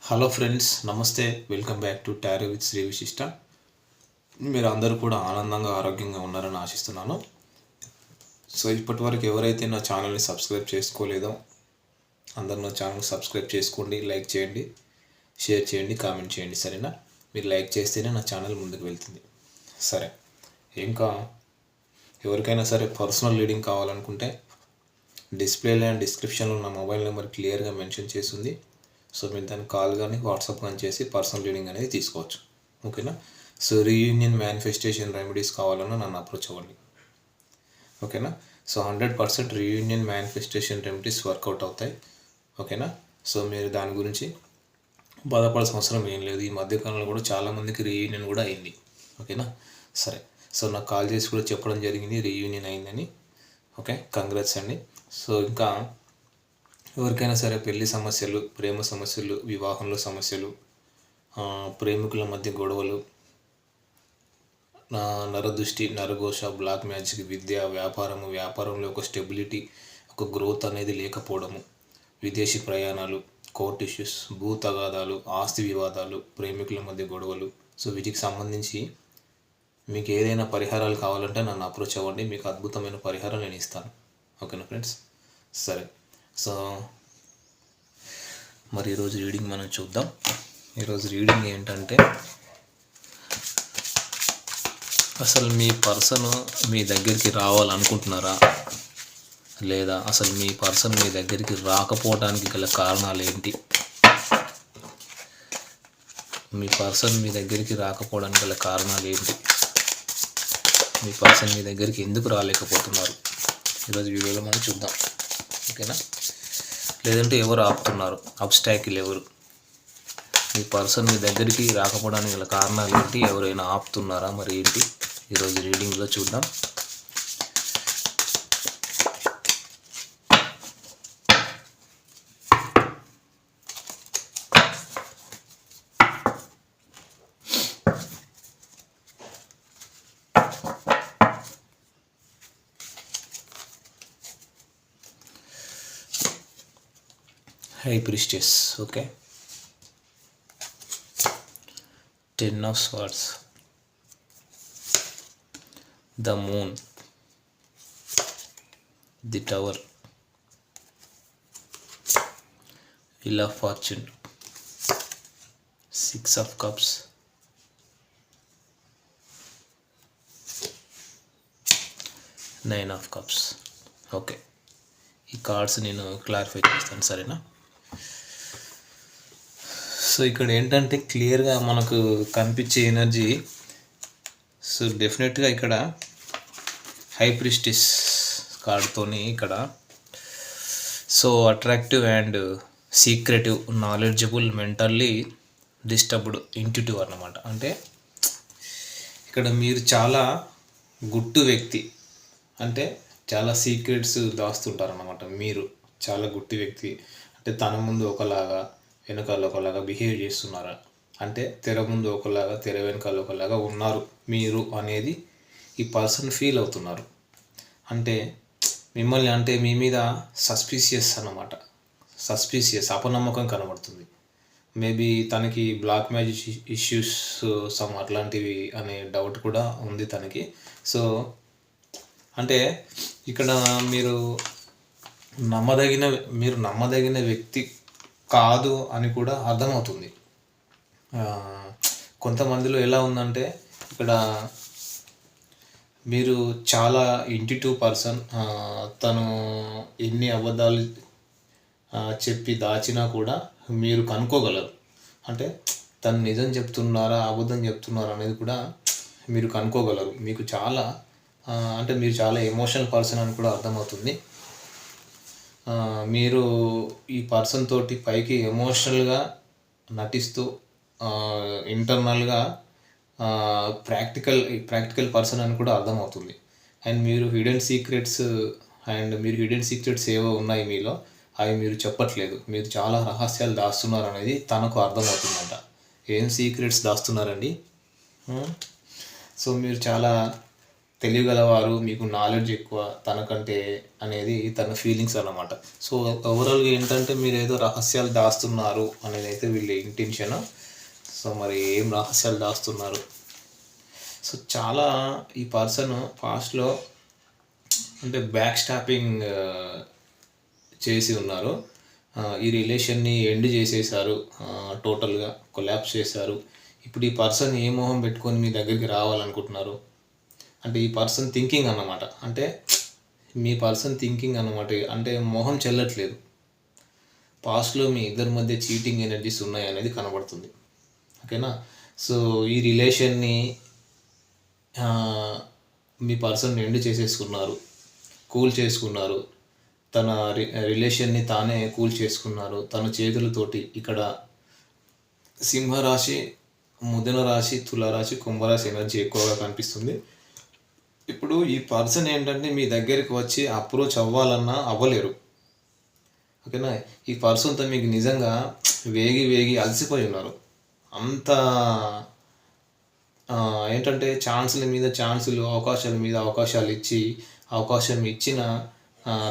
Hello friends, నమస్తే. Welcome back to tarot with Shri Vishishta. మీరు అందరూ కూడా ఆనందంగా ఆరోగ్యంగా ఉన్నారని ఆశిస్తున్నాను. సో ఇప్పటివరకు ఎవరైతే నా ఛానల్ని సబ్స్క్రైబ్ చేసుకోలేదో అందరూ నా ఛానల్ సబ్స్క్రైబ్ చేసుకోండి, లైక్ చేయండి, షేర్ చేయండి, కామెంట్ చేయండి. సరేనా? మీరు లైక్ చేస్తేనే నా ఛానల్ ముందుకు వెళ్తుంది. సరే, ఇంకా ఎవరికైనా సరే పర్సనల్ రీడింగ్ కావాలనుకుంటే డిస్ప్లేలో అండ్ డిస్క్రిప్షన్లో నా మొబైల్ నెంబర్ క్లియర్గా మెన్షన్ చేస్తుంది. సో మీరు దాన్ని కాల్ కానీ వాట్సాప్ కానీ చేసి పర్సనల్ రీడింగ్ అనేది తీసుకోవచ్చు. ఓకేనా? సో రీయూనియన్ మేనిఫెస్టేషన్ రెమెడీస్ కావాలన్నా నన్ను అప్రోచ్ అవ్వండి. ఓకేనా? So 100% reunion manifestation remedies work out అవుతాయి. ఓకేనా? సో మీరు దాని గురించి బాధపడాల్సిన అవసరం ఏం లేదు. ఈ మధ్యకాలంలో కూడా చాలామందికి రీయూనియన్ కూడా అయింది. ఓకేనా? సరే, సో నాకు కాల్ చేసి కూడా చెప్పడం జరిగింది రీయూనియన్ అయిందని. ఓకే, కంగ్రాట్స్ అండి. సో ఇంకా ఎవరికైనా సరే పెళ్లి సమస్యలు, ప్రేమ సమస్యలు, వివాహంలో సమస్యలు, ప్రేమికుల మధ్య గొడవలు, నరదృష్టి, నరఘోష, బ్లాక్ మ్యాజిక్, విద్య, వ్యాపారంలో ఒక స్టెబిలిటీ, ఒక గ్రోత్ అనేది లేకపోవడము, విదేశీ ప్రయాణాలు, కోర్ట్ ఇష్యూస్, భూ తగాదాలు, ఆస్తి వివాదాలు, ప్రేమికుల మధ్య గొడవలు. సో వీటికి సంబంధించి మీకు ఏదైనా పరిహారాలు కావాలంటే నన్ను అప్రోచ్ అవ్వండి. మీకు అద్భుతమైన పరిహారం నేను ఇస్తాను. ఓకేనా ఫ్రెండ్స్? సరే, సో మరి ఈరోజు రీడింగ్ మనం చూద్దాం. ఈరోజు రీడింగ్ ఏంటంటే, అసలు మీ పర్సన్ మీ దగ్గరికి రావాలనుకుంటున్నారా, లేదా అసలు మీ పర్సన్ మీ దగ్గరికి రాకపోవడానికి గల కారణాలు ఏంటి? మీ పర్సన్ మీ దగ్గరికి రాకపోవడానికి గల కారణాలు ఏంటి? మీ పర్సన్ మీ దగ్గరికి ఎందుకు రాలేకపోతున్నారు? ఈరోజు వీడియోలో మనం చూద్దాం. ఓకేనా? లేదంటే ఎవరు ఆపుతున్నారు, అబ్స్టాకిల్ ఎవరు? మీ పర్సన్ మీ దగ్గరికి రాకపోవడానికి గల కారణాలు ఏంటి? ఎవరైనా ఆపుతున్నారా? మరి ఏంటి? ఈరోజు రీడింగ్లో చూద్దాం. High Priestess. Okay, 10 of Swords, the Moon, the Tower, Wheel of Fortune, 6 of Cups, 9 of Cups. Okay, ఈ కార్డ్స్ నేను క్లారిఫై చేస్తాను. సరేనా? సో ఇక్కడ ఏంటంటే క్లియర్గా మనకు కనిపించే ఎనర్జీ, సో డెఫినెట్గా ఇక్కడ హై ప్రిస్టిస్ కార్డ్తోని ఇక్కడ so attractive and secretive, knowledgeable, mentally disturbed, intuitive అన్నమాట. అంటే ఇక్కడ మీరు చాలా గుట్టు వ్యక్తి, అంటే చాలా సీక్రెట్స్ దాస్తుంటారన్నమాట. మీరు చాలా గుట్టి వ్యక్తి, అంటే తన ముందు ఒకలాగా వెనకాల ఒకలాగా బిహేవ్ చేస్తున్నారా, అంటే తెర ముందు ఒకలాగా తెర వెనకాల ఒకలాగా ఉన్నారు మీరు అనేది ఈ పర్సన్ ఫీల్ అవుతున్నారు. అంటే మిమ్మల్ని, అంటే మీ మీద సస్పీషియస్ అన్నమాట. సస్పీషియస్, అపనమ్మకం కనబడుతుంది. మేబీ తనకి బ్లాక్ మ్యాజిక్ ఇష్యూస్ సమ్ అట్లాంటివి అనే డౌట్ కూడా ఉంది తనకి. సో అంటే ఇక్కడ మీరు నమ్మదగిన వ్యక్తి కాదు అని కూడా అర్థమవుతుంది. కొంతమందిలో ఎలా ఉందంటే, ఇక్కడ మీరు చాలా ఇంట్యూటివ్ పర్సన్. తను ఎన్ని అబద్ధాలు చెప్పి దాచినా కూడా మీరు కనుక్కోగలరు. అంటే తను నిజం చెప్తున్నారా, అబద్ధం చెప్తున్నారా అనేది కూడా మీరు కనుక్కోగలరు. మీకు చాలా అంటే మీరు చాలా ఎమోషనల్ పర్సన్ అని కూడా అర్థమవుతుంది. మీరు ఈ పర్సన్ తోటి పైకి ఎమోషనల్గా నటిస్తూ ఇంటర్నల్గా ప్రాక్టికల్ పర్సన్ అని కూడా అర్థమవుతుంది. అండ్ మీరు హిడెన్ సీక్రెట్స్ ఏవో ఉన్నాయి మీలో, అవి మీరు చెప్పట్లేదు. మీరు చాలా రహస్యాలు దాస్తున్నారు అనేది తనకు అర్థమవుతుందంట. ఏం సీక్రెట్స్ దాస్తున్నారండి? సో మీరు చాలా తెలియగలవారు, మీకు నాలెడ్జ్ ఎక్కువ తనకంటే అనేది తన ఫీలింగ్స్ అన్నమాట. సో ఓవరాల్గా ఏంటంటే మీరు ఏదో రహస్యాలు దాస్తున్నారు అనేది అయితే వీళ్ళ ఇంటెన్షన్. సో మరి ఏం రహస్యాలు దాస్తున్నారు? సో చాలా ఈ పర్సన్ పాస్ట్లో అంటే బ్యాక్ స్టాపింగ్ చేసి ఉన్నారు. ఈ రిలేషన్ని ఎండ్ చేసేసారు, టోటల్గా కొలాప్స్ చేశారు. ఇప్పుడు ఈ పర్సన్ ఏ మొహం పెట్టుకొని మీ దగ్గరికి రావాలనుకుంటున్నారు అంటే ఈ పర్సన్ థింకింగ్ అన్నమాట. అంటే మీ పర్సన్ థింకింగ్ అన్నమాట. అంటే మొహం చెల్లట్లేదు. పాస్ట్లో మీ ఇద్దరి మధ్య చీటింగ్ ఎనర్జీస్ ఉన్నాయి అనేది కనబడుతుంది. ఓకేనా. సో ఈ రిలేషన్ని మీ పర్సన్ ఎండ్ చేసేసుకున్నారు, కూల్ చేసుకున్నారు. తన రిలేషన్ని తానే కూల్ చేసుకున్నారు తన చేతులతోటి. ఇక్కడ సింహరాశి, మిథున రాశి, తులారాశి, కుంభరాశి ఎనర్జీ ఎక్కువగా కనిపిస్తుంది. ఇప్పుడు ఈ పర్సన్ ఏంటంటే మీ దగ్గరికి వచ్చి అప్రోచ్ అవ్వాలన్నా అవ్వలేరు. ఓకేనా. ఈ పర్సన్తో మీకు నిజంగా వేగి అలసిపోయి ఉన్నారు. అంత ఏంటంటే ఛాన్సుల మీద ఛాన్సులు, అవకాశాల మీద అవకాశాలు ఇచ్చి, అవకాశం ఇచ్చిన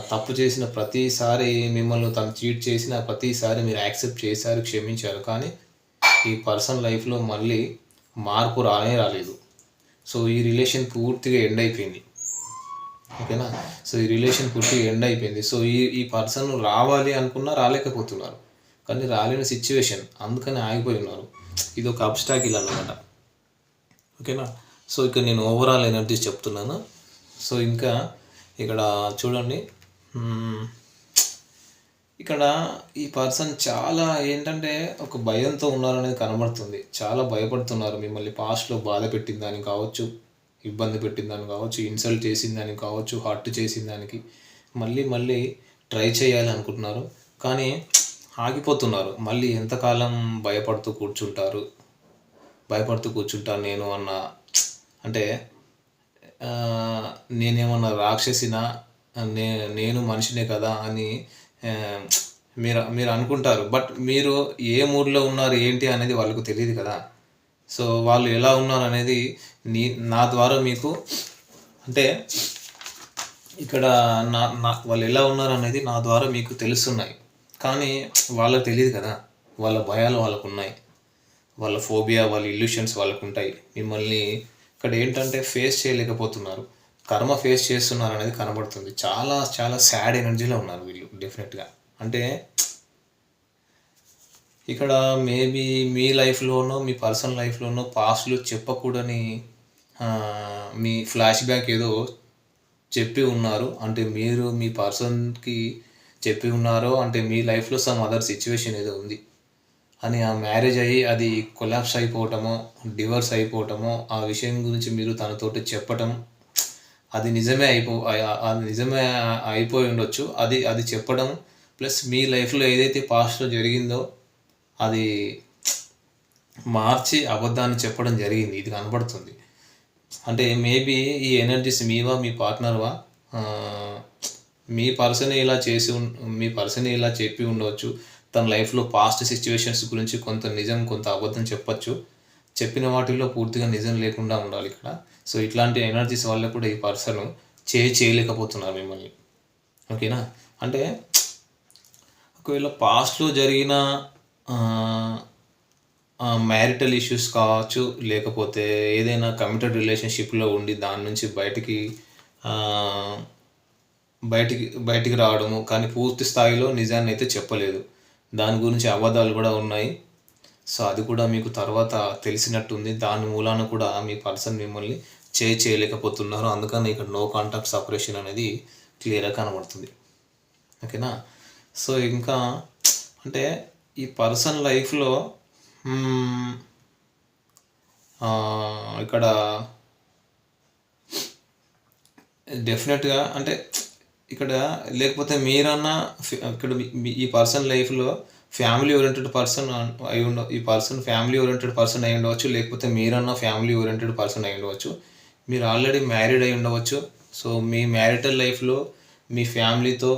తప్పు చేసిన ప్రతిసారి, మిమ్మల్ని తను చీట్ చేసిన ప్రతిసారి మీరు యాక్సెప్ట్ చేశారు, క్షమించారు. కానీ ఈ పర్సన్ లైఫ్లో మళ్ళీ మార్పు రాలేదు. సో ఈ రిలేషన్ పూర్తిగా ఎండ్ అయిపోయింది. ఓకేనా. సో ఈ రిలేషన్ పూర్తిగా ఎండ్ అయిపోయింది. సో ఈ పర్సన్ రావాలి అనుకున్నా రాలేకపోతున్నారు. కానీ రాలేని సిచ్యువేషన్, అందుకని ఆగిపోయి ఉన్నారు. ఇది ఒక అబ్స్టాకిల్ అన్నమాట. ఓకేనా. సో ఇక్కడ నేను ఓవరాల్ ఎనర్జీస్ చెప్తున్నాను. సో ఇంకా ఇక్కడ చూడండి, ఇక్కడ ఈ పర్సన్ చాలా ఏంటంటే ఒక భయంతో ఉన్నారనేది కనబడుతుంది. చాలా భయపడుతున్నారు. మిమ్మల్ని పాస్ట్లో బాధ పెట్టిందని కావచ్చు, ఇబ్బంది పెట్టిందని కావచ్చు, ఇన్సల్ట్ చేసిందని కావచ్చు, హర్ట్ చేసిన దానికి మళ్ళీ ట్రై చేయాలి అనుకుంటున్నారు. కానీ ఆగిపోతున్నారు. మళ్ళీ ఎంతకాలం భయపడుతూ కూర్చుంటారు నేను అన్న అంటే నేనేమన్నా రాక్షసినా, నేను మనిషినే కదా అని మీరు అనుకుంటారు. బట్ మీరు ఏ మూడ్లో ఉన్నారు ఏంటి అనేది వాళ్ళకు తెలియదు కదా. సో వాళ్ళు ఎలా ఉన్నారు అనేది నా ద్వారా మీకు అంటే ఇక్కడ వాళ్ళు ఎలా ఉన్నారు అనేది నా ద్వారా మీకు తెలుస్తున్నాయి. కానీ వాళ్ళకి తెలియదు కదా. వాళ్ళ భయాలు వాళ్ళకు ఉన్నాయి, వాళ్ళ ఫోబియా, వాళ్ళ ఇల్యూషన్స్ వాళ్ళకు ఉంటాయి. మిమ్మల్ని ఇక్కడ ఏంటంటే ఫేస్ చేయలేకపోతున్నారు, కర్మ ఫేస్ చేస్తున్నారు అనేది కనబడుతుంది. చాలా చాలా సాడ్ ఎనర్జీలో ఉన్నారు వీళ్ళు డెఫినెట్గా. అంటే ఇక్కడ మేబీ మీ లైఫ్లోనో, మీ పర్సనల్ లైఫ్లోనో పాస్ట్లో చెప్పకూడని మీ ఫ్లాష్ బ్యాక్ ఏదో చెప్పి ఉన్నారు. అంటే మీరు మీ పర్సన్కి చెప్పి ఉన్నారో అంటే మీ లైఫ్లో సమ్ అదర్ సిచ్యువేషన్ ఏదో ఉంది అని ఆ మ్యారేజ్ అయ్యి అది కొలాప్స్ అయిపోవటమో, డివర్స్ అయిపోవటమో, ఆ విషయం గురించి మీరు తనతోటి చెప్పటం, అది నిజమే అయిపోయి ఉండొచ్చు. అది చెప్పడం ప్లస్ మీ లైఫ్లో ఏదైతే పాస్ట్లో జరిగిందో అది మార్చి అబద్ధాన్ని చెప్పడం జరిగింది. ఇది కనబడుతుంది. అంటే మేబీ ఈ ఎనర్జీస్ మీవా, మీ పార్ట్నర్వా, మీ పర్సన్ ఇలా చెప్పి ఉండవచ్చు. తన లైఫ్లో పాస్ట్ సిచ్యువేషన్స్ గురించి కొంత నిజం కొంత అబద్ధం చెప్పచ్చు. చెప్పిన వాటిల్లో పూర్తిగా నిజం లేకుండా ఉండాలి ఇక్కడ. సో ఇట్లాంటి ఎనర్జీస్ వల్ల కూడా ఈ పర్సన్ చేయలేకపోతున్నారు మిమ్మల్ని. ఓకేనా. అంటే ఒకవేళ పాస్ట్లో జరిగిన మ్యారిటల్ ఇష్యూస్ కావచ్చు, లేకపోతే ఏదైనా కమిటెడ్ రిలేషన్షిప్లో ఉండి దాని నుంచి బయటికి రావడము, కానీ పూర్తి స్థాయిలో నిజాన్ని అయితే చెప్పలేదు. దాని గురించి అబద్ధాలు కూడా ఉన్నాయి. సో అది కూడా మీకు తర్వాత తెలిసినట్టుంది. దాని మూలాన కూడా మీ పర్సన్ మిమ్మల్ని చేయలేకపోతున్నారు. అందుకని ఇక్కడ నో కాంటాక్ట్ సపరేషన్ అనేది క్లియర్గా కనబడుతుంది. ఓకేనా. సో ఇంకా అంటే ఈ పర్సన్ లైఫ్లో ఇక్కడ డెఫినెట్గా అంటే ఇక్కడ లేకపోతే మీరన్నా ఇక్కడ ఈ పర్సన్ లైఫ్లో ఫ్యామిలీ ఓరియంటెడ్ పర్సన్ ఈ పర్సన్ ఫ్యామిలీ ఓరియంటెడ్ పర్సన్ అయి ఉండవచ్చు, లేకపోతే మీరన్నా ఫ్యామిలీ ఓరియంటెడ్ పర్సన్ అయి ఉండవచ్చు. మీరు ఆల్రెడీ మ్యారీడ్ అయి ఉండవచ్చు. సో మీ మ్యారిటల్ లైఫ్లో మీ ఫ్యామిలీతో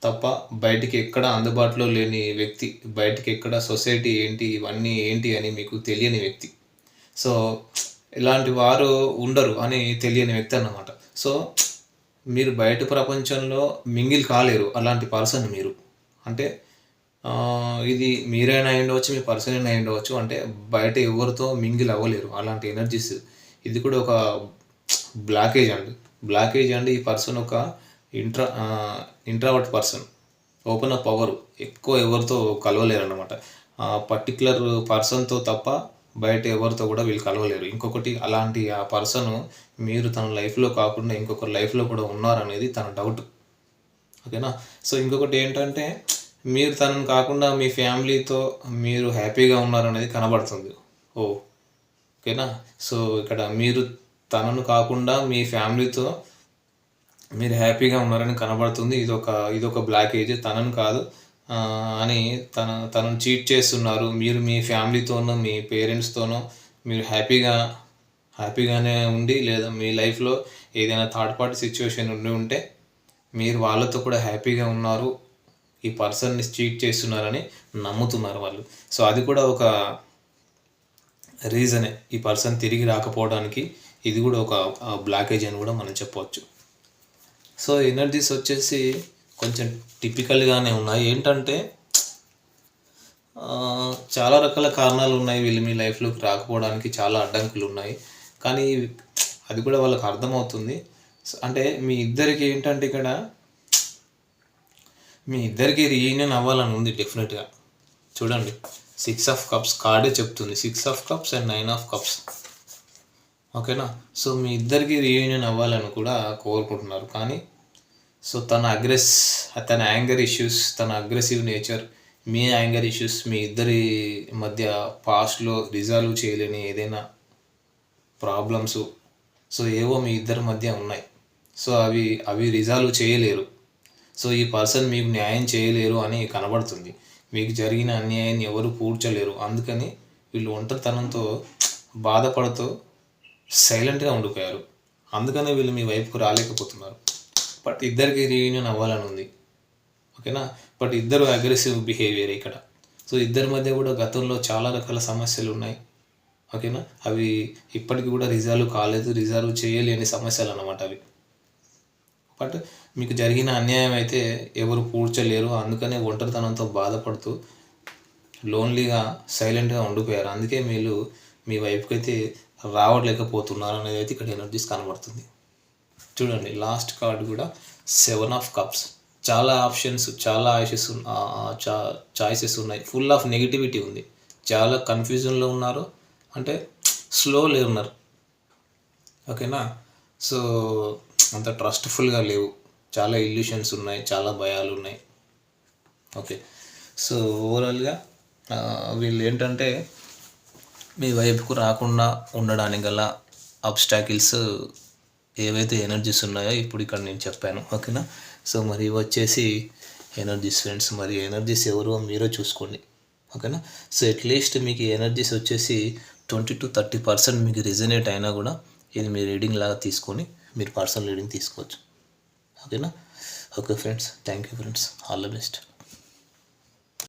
తప్ప బయటికి ఎక్కడ అందుబాటులో లేని వ్యక్తి, బయటికి ఎక్కడ సొసైటీ ఏంటి, ఇవన్నీ ఏంటి అని మీకు తెలియని వ్యక్తి. సో ఇలాంటి వారు ఉండరు అని తెలియని వ్యక్తి అన్నమాట. సో మీరు బయట ప్రపంచంలో మింగిల్ కాలేరు అలాంటి పర్సన్ మీరు. అంటే ఇది మీరైనా అయ్యుండవచ్చు, మీ పర్సన్ అయినా అయ్యుండవచ్చు. అంటే బయట ఎవరితో మింగిల్ అవ్వలేరు అలాంటి ఎనర్జీస్. ఇది కూడా ఒక బ్లాకేజ్ అండి. బ్లాకేజ్ అండి. ఈ పర్సన్ ఒక ఇంట్రావర్ట్ పర్సన్. ఓపెన్ అప్ అవ్వరు. ఎక్కువ ఎవరితో కలవలేరన్నమాట. పర్టిక్యులర్ పర్సన్తో తప్ప బయట ఎవరితో కూడా వీళ్ళు కలవలేరు. ఇంకొకటి అలాంటి ఆ పర్సన్ మీరు తన లైఫ్లో కాకుండా ఇంకొకరి లైఫ్లో కూడా ఉన్నారనేది తన డౌట్. ఓకేనా. సో ఇంకొకటి ఏంటంటే మీరు తనను కాకుండా మీ ఫ్యామిలీతో మీరు హ్యాపీగా ఉన్నారనేది కనబడుతుంది. ఓకేనా. సో ఇక్కడ మీరు తనను కాకుండా మీ ఫ్యామిలీతో మీరు హ్యాపీగా ఉన్నారని కనబడుతుంది. ఇదొక బ్లాకేజ్. తనను కాదు అని తనను చీట్ చేస్తున్నారు. మీరు మీ ఫ్యామిలీతోనో మీ పేరెంట్స్తోనో మీరు హ్యాపీగానే ఉండి, లేదా మీ లైఫ్లో ఏదైనా థర్డ్ పార్టీ సిచ్యువేషన్ ఉంటే మీరు వాళ్ళతో కూడా హ్యాపీగా ఉన్నారు, ఈ పర్సన్ని చీట్ చేస్తున్నారని నమ్ముతున్నారు వాళ్ళు. సో అది కూడా ఒక రీజనే ఈ పర్సన్ తిరిగి రాకపోవడానికి. ఇది కూడా ఒక బ్లాకేజ్ అని కూడా మనం చెప్పవచ్చు. సో ఎనర్జీస్ వచ్చేసి కొంచెం టిపికల్గానే ఉన్నాయి. ఏంటంటే చాలా రకాల కారణాలు ఉన్నాయి వీళ్ళు మీ లైఫ్లోకి రాకపోవడానికి. చాలా అడ్డంకులు ఉన్నాయి, కానీ అది కూడా వాళ్ళకి అర్థమవుతుంది. అంటే మీ ఇద్దరికి ఏంటంటే ఇక్కడ మీ ఇద్దరికి రీయూనియన్ అవ్వాలని ఉంది డెఫినెట్గా. చూడండి, 6 ఆఫ్ కప్స్ కార్డే చెప్తుంది. 6 of cups and 9 of cups. ఓకేనా. సో మీ ఇద్దరికి రీయూనియన్ అవ్వాలని కూడా కోరుకుంటున్నారు. కానీ సో తన యాంగర్ ఇష్యూస్, తన అగ్రెసివ్ నేచర్, మీ యాంగర్ ఇష్యూస్, మీ ఇద్దరి మధ్య పాస్ట్లో రిజాల్వ్ చేయలేని ఏదైనా ప్రాబ్లమ్స్ సో ఏవో మీ ఇద్దరి మధ్య ఉన్నాయి. సో అవి రిజాల్వ్ చేయలేరు. సో ఈ పర్సన్ మీకు న్యాయం చేయలేరు అని కనబడుతుంది. మీకు జరిగిన అన్యాయాన్ని ఎవరు పూడ్చలేరు. అందుకని వీళ్ళు ఒంటరితనంతో బాధపడుతూ సైలెంట్గా ఉండిపోయారు. అందుకనే వీళ్ళు మీ వైపుకు రాలేకపోతున్నారు. బట్ ఇద్దరికి రీయూనియన్ అవ్వాలని ఉంది. ఓకేనా. బట్ ఇద్దరు అగ్రెసివ్ బిహేవియర్ ఇక్కడ. సో ఇద్దరి మధ్య కూడా గతంలో చాలా రకాల సమస్యలు ఉన్నాయి. ఓకేనా. అవి ఇప్పటికి కూడా రిజాల్వ్ కాలేదు, రిజాల్వ్ చేయలేని సమస్యలు అన్నమాట అవి. బట్ మీకు జరిగిన అన్యాయం అయితే ఎవరు పూడ్చలేరు. అందుకనే ఒంటరితనంతో బాధపడుతూ లోన్లీగా సైలెంట్గా ఉండిపోయారు. అందుకే మీరు మీ వైపుకి అయితే రావట్లేకపోతున్నారు అనేది అయితే ఇక్కడ ఎనర్జీస్ కనబడుతుంది. చూడండి, లాస్ట్ కార్డు కూడా 7 ఆఫ్ కప్స్. చాలా ఆప్షన్స్, చాలా చాయిసెస్ ఉన్నాయి. ఫుల్ ఆఫ్ నెగిటివిటీ ఉంది. చాలా కన్ఫ్యూజన్లో ఉన్నారు. అంటే స్లోలో ఉన్నారు. ఓకేనా. సో అంత ట్రస్ట్ఫుల్గా లేవు. చాలా ఇల్యూషన్స్ ఉన్నాయి, చాలా భయాలు ఉన్నాయి. ఓకే. సో ఓవరాల్గా వీళ్ళు ఏంటంటే మీ వైపుకు రాకుండా ఉండడానికి గల అబ్స్టాకిల్స్ ఏవైతే ఎనర్జీస్ ఉన్నాయో ఇప్పుడు ఇక్కడ నేను చెప్పాను. ఓకేనా. సో మరి వచ్చేసి ఎనర్జీస్ ఫ్రెండ్స్. మరి ఎనర్జీస్ ఎవరో మీరే చూసుకోండి. ఓకేనా. సో అట్లీస్ట్ మీకు ఎనర్జీస్ వచ్చేసి 20 to 30% మీకు రిజనేట్ అయినా కూడా ఇది మీ రీడింగ్ లాగా తీసుకొని మీరు పర్సనల్ రీడింగ్ తీసుకోవచ్చు. ఓకేనా. Okay friends, thank you friends, all the best.